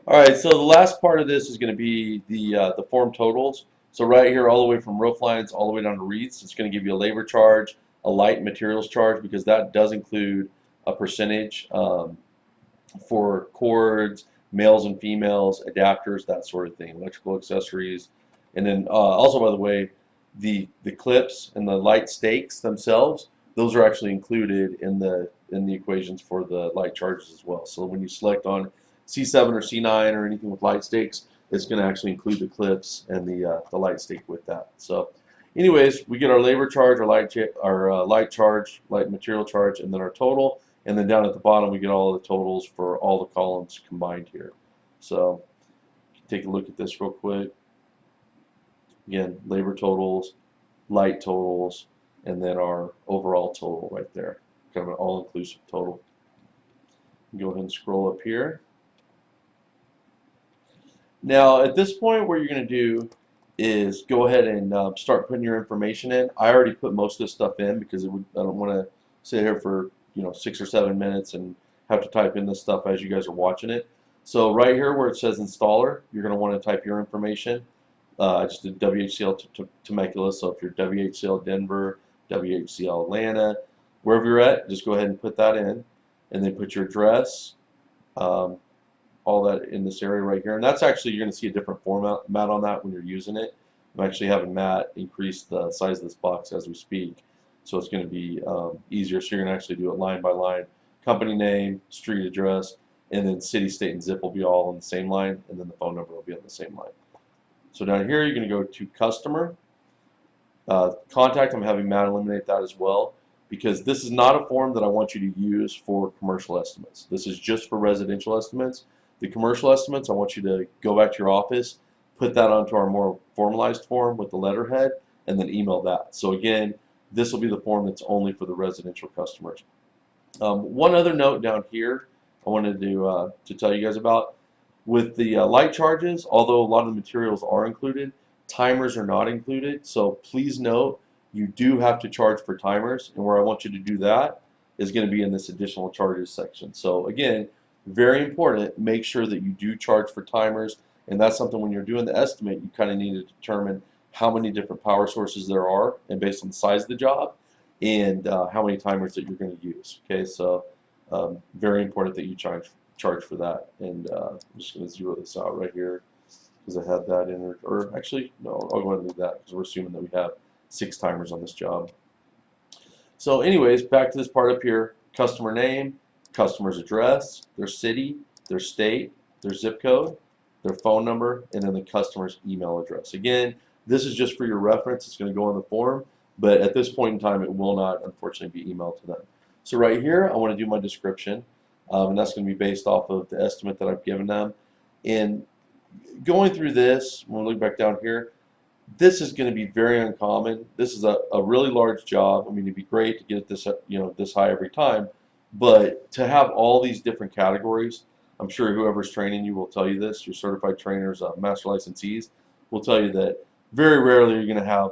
All right, so the last part of this is going to be the form totals. So right here, all the way from roof lines all the way down to wreaths, it's going to give you a labor charge, a light materials charge, because that does include a percentage for cords, males and females, adapters, that sort of thing, electrical accessories, and then also, by the way, the clips and the light stakes themselves, those are actually included in the equations for the light charges as well. So when you select on C7 or C9 or anything with light stakes, it's going to actually include the clips and the light stake with that. So, anyways, we get our labor charge, our light charge, light material charge, and then our total. And then down at the bottom, we get all of the totals for all the columns combined here. So, take a look at this real quick. Again, labor totals, light totals, and then our overall total right there. Kind of an all-inclusive total. Go ahead and scroll up here. Now, at this point, what you're going to do is go ahead and start putting your information in. I already put most of this stuff in because I don't want to sit here for 6 or 7 minutes and have to type in this stuff as you guys are watching it. So right here where it says installer, you're going to want to type your information. I just did WHCL Temecula, so if you're WHCL Denver, WHCL Atlanta, wherever you're at, just go ahead and put that in, and then put your address, all that in this area right here. And that's actually, you're going to see a different format on that when you're using it. I'm actually having Matt increase the size of this box as we speak, so it's going to be easier. So you're going to actually do it line by line. Company name, street address, and then city, state, and zip will be all on the same line, and then the phone number will be on the same line. So down here, you're going to go to customer. Contact, I'm having Matt eliminate that as well, because this is not a form that I want you to use for commercial estimates. This is just for residential estimates. The commercial estimates, I want you to go back to your office, put that onto our more formalized form with the letterhead, and then email that. So again, this will be the form that's only for the residential customers. One other note down here I wanted to tell you guys about. With the light charges, although a lot of the materials are included, timers are not included. So please note, you do have to charge for timers, and where I want you to do that is going to be in this additional charges section. So again, very important, make sure that you do charge for timers, and that's something when you're doing the estimate, you kind of need to determine how many different power sources there are, and based on the size of the job, and how many timers that you're going to use. Okay, so very important that you charge for that. And I'm just going to zero this out right here because I had that in, or actually, no, I'll go ahead and leave that because we're assuming that we have 6 timers on this job. So anyways, back to this part up here, customer name, customer's address, their city, their state, their zip code, their phone number, and then the customer's email address. Again, this is just for your reference. It's going to go on the form, but at this point in time, it will not, unfortunately, be emailed to them. So right here, I want to do my description. And that's going to be based off of the estimate that I've given them. And going through this, when we look back down here, this is going to be very uncommon. This is a really large job. I mean, it'd be great to get this this high every time, but to have all these different categories, I'm sure whoever's training you will tell you this. Your certified trainers, master licensees, will tell you that very rarely you're going to have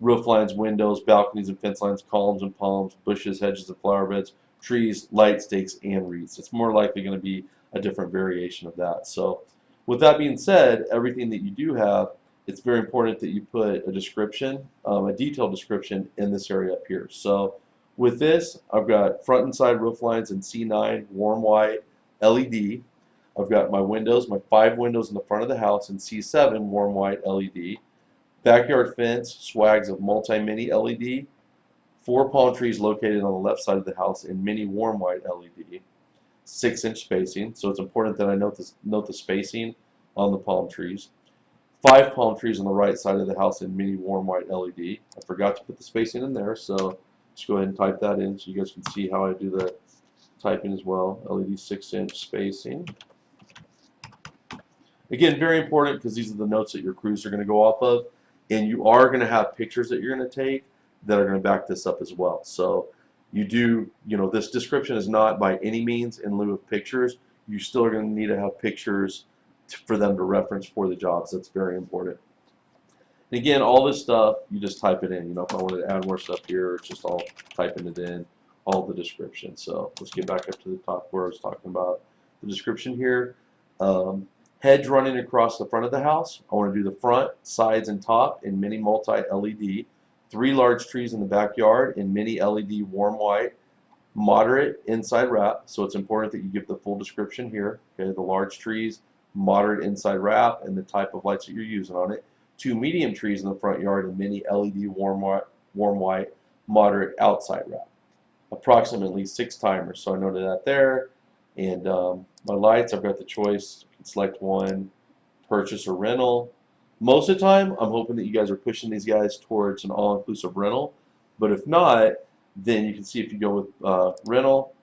roof lines, windows, balconies and fence lines, columns and palms, bushes, hedges and flower beds, trees, light stakes, and wreaths. It's more likely going to be a different variation of that. So with that being said, everything that you do have, it's very important that you put a description, a detailed description in this area up here. So with this, I've got front and side roof lines in C9 warm white LED. I've got my windows, my 5 windows in the front of the house in C7 warm white LED. Backyard fence, swags of multi-mini LED. 4 palm trees located on the left side of the house in mini warm white LED. 6-inch spacing, so it's important that I note the spacing on the palm trees. 5 palm trees on the right side of the house in mini warm white LED. I forgot to put the spacing in there, so just go ahead and type that in so you guys can see how I do the typing as well. LED 6-inch spacing. Again, very important because these are the notes that your crews are going to go off of, and you are going to have pictures that you're going to take that are going to back this up as well. So you do, this description is not by any means in lieu of pictures. You still are going to need to have pictures for them to reference for the jobs. That's very important. And again, all this stuff, you just type it in. If I wanted to add more stuff here, it's just all typing it in, all the description. So let's get back up to the top where I was talking about the description here. Hedge running across the front of the house. I want to do the front, sides, and top in mini multi-LED. 3 large trees in the backyard in mini LED warm white. Moderate inside wrap. So it's important that you give the full description here. Okay, the large trees, moderate inside wrap, and the type of lights that you're using on it. 2 medium trees in the front yard in mini LED warm white, moderate outside wrap. Approximately 6 timers. So I noted that there. And my lights, I've got the choice. You can select one, purchase or rental. Most of the time, I'm hoping that you guys are pushing these guys towards an all-inclusive rental. But if not, then you can see if you go with rental,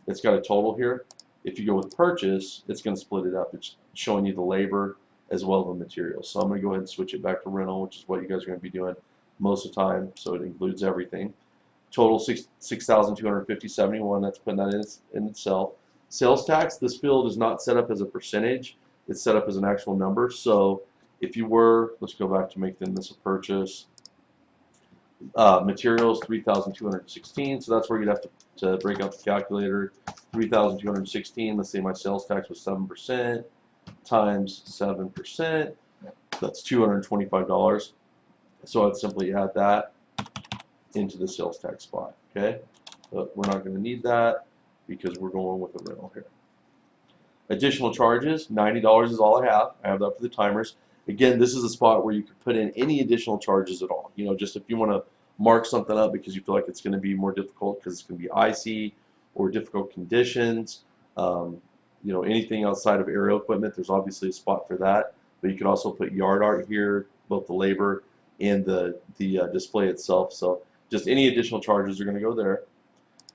it's got a total here. If you go with purchase, it's going to split it up. It's showing you the labor as well as the materials. So I'm going to go ahead and switch it back to rental, which is what you guys are going to be doing most of the time. So it includes everything. Total $6,250.71. That's putting that in itself. Sales tax, this field is not set up as a percentage. It's set up as an actual number. So if you were, let's go back to making this a purchase. Materials, 3,216. So that's where you'd have to break out the calculator. 3,216. Let's say my sales tax was 7% times 7%. That's $225. So I'd simply add that into the sales tax spot. Okay, but we're not going to need that because we're going with a rental here. Additional charges, $90 is all I have. I have that for the timers. Again, this is a spot where you could put in any additional charges at all. You know, just if you want to mark something up because you feel like it's going to be more difficult because it's going to be icy or difficult conditions. You know, anything outside of aerial equipment, there's obviously a spot for that. But you could also put yard art here, both the labor and the display itself. So just any additional charges are going to go there.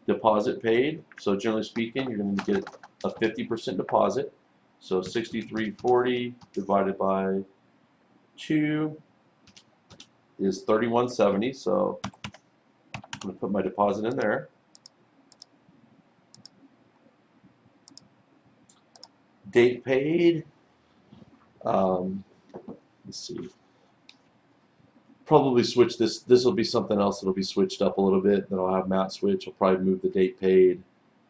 Deposit paid. So generally speaking, you're going to get a 50% deposit. So $63.40 divided by 2 is $31.70. So I'm going to put my deposit in there. Date paid. Let's see. Probably switch this. This will be something else that'll be switched up a little bit. Then I'll have Matt switch. I'll probably move the date paid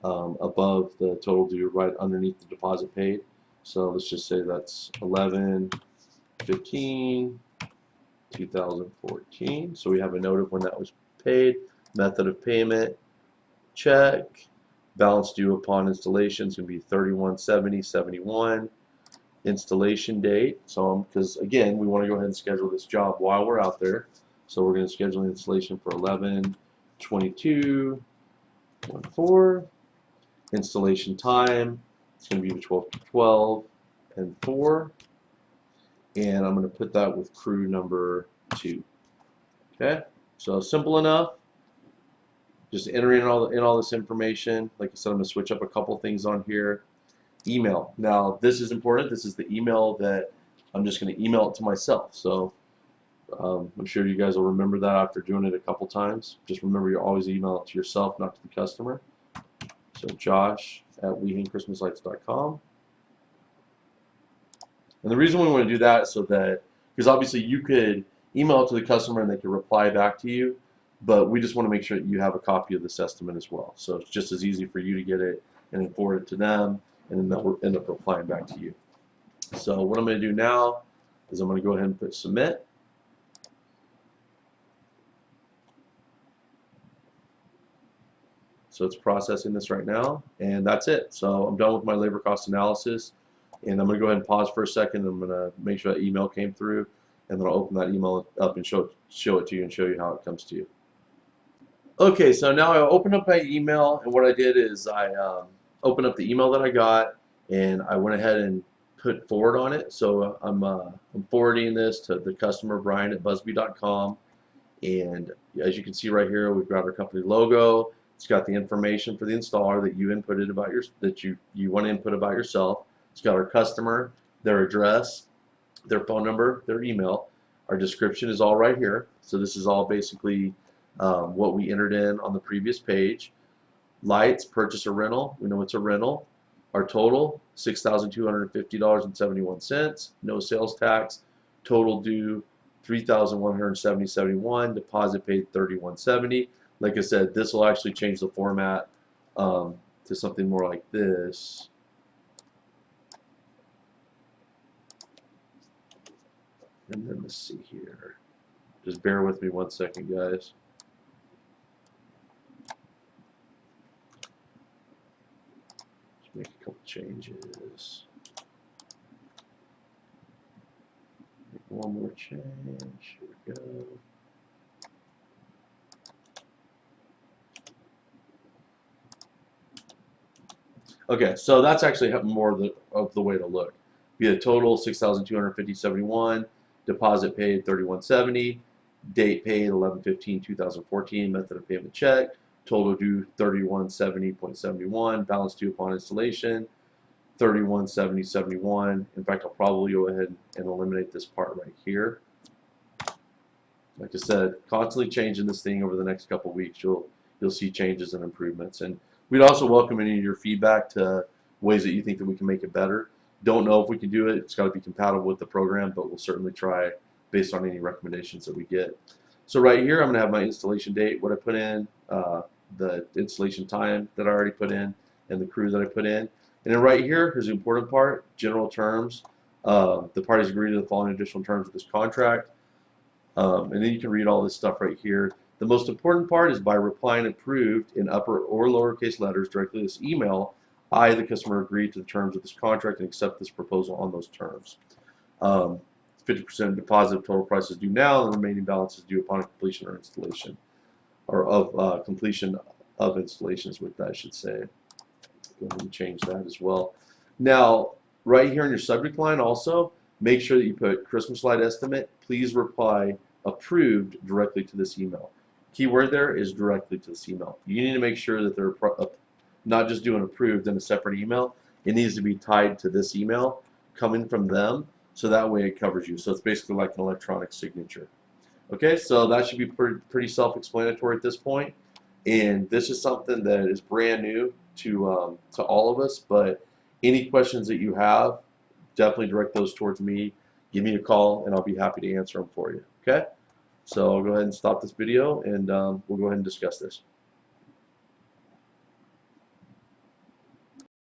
above the total due, right underneath the deposit paid. So let's just say that's 11/15/2014. So we have a note of when that was paid. Method of payment, check. Balance due upon installation is going to be $31.70.71. Installation date. So because again, we want to go ahead and schedule this job while we're out there. So we're going to schedule the installation for 11/22/14. Installation time. It's going to be 12 and 4. And I'm going to put that with crew number 2. Okay. So simple enough. Just entering in all this information. Like I said, I'm going to switch up a couple things on here. Email. Now this is important. This is the email that I'm just going to email it to myself. So I'm sure you guys will remember that after doing it a couple times. Just remember, you always email it to yourself, not to the customer. So josh@wehanghchristmaslights.com. And the reason we want to do that is so that, because obviously you could email it to the customer and they could reply back to you, but we just want to make sure that you have a copy of this estimate as well. So it's just as easy for you to get it and then forward it to them, and then they'll end up replying back to you. So what I'm going to do now is I'm going to go ahead and put submit. So it's processing this right now, and that's it. So I'm done with my labor cost analysis, and I'm going to go ahead and pause for a second. I'm going to make sure that email came through, and then I'll open that email up and show it to you and show you how it comes to you. Okay, so now I opened up my email, and what I did is I opened up the email that I got, and I went ahead and put forward on it. So I'm forwarding this to the customer, Brian at busby.com, and as you can see right here, we've got our company logo. It's got the information for the installer that you inputted about you want to input about yourself. It's got our customer, their address, their phone number, their email. Our description is all right here. So this is all basically what we entered in on the previous page. Lights, purchase or rental. We know it's a rental. Our total, $6,250.71. No sales tax. Total due, $3,170.71. Deposit paid, $31.70. Like I said, this will actually change the format to something more like this. And then let's see here. Just bear with me 1 second, guys. Just make a couple changes. Make one more change. Here we go. Okay, so that's actually more of the way to look. Be a total $6,250.71, deposit paid $31.70, date paid 11/15/2014, method of payment check, total due $31.70.71, balance due upon installation $31.70.71. In fact, I'll probably go ahead and eliminate this part right here. Like I said, constantly changing this thing over the next couple of weeks. You'll see changes and improvements. And we'd also welcome any of your feedback to ways that you think that we can make it better. Don't know if we can do it. It's got to be compatible with the program, but we'll certainly try based on any recommendations that we get. So right here, I'm going to have my installation date, what I put in, the installation time that I already put in, and the crew that I put in. And then right here, here's the important part, general terms. The parties agree to the following additional terms of this contract. And then you can read all this stuff right here. The most important part is by replying approved in upper or lowercase letters directly to this email, I, the customer, agree to the terms of this contract and accept this proposal on those terms. 50% deposit of total price is due now, and the remaining balance is due upon completion or installation, or of completion of installations with that, I should say. Go ahead and change that as well. Now, right here in your subject line also, make sure that you put Christmas light estimate. Please reply approved directly to this email. Keyword there is directly to this email. You need to make sure that they're not just doing approved in a separate email. It needs to be tied to this email coming from them, so that way it covers you. So it's basically like an electronic signature. Okay, so that should be pretty self-explanatory at this point. And this is something that is brand new to all of us, but any questions that you have, definitely direct those towards me. Give me a call, and I'll be happy to answer them for you. Okay? So I'll go ahead and stop this video, and we'll go ahead and discuss this.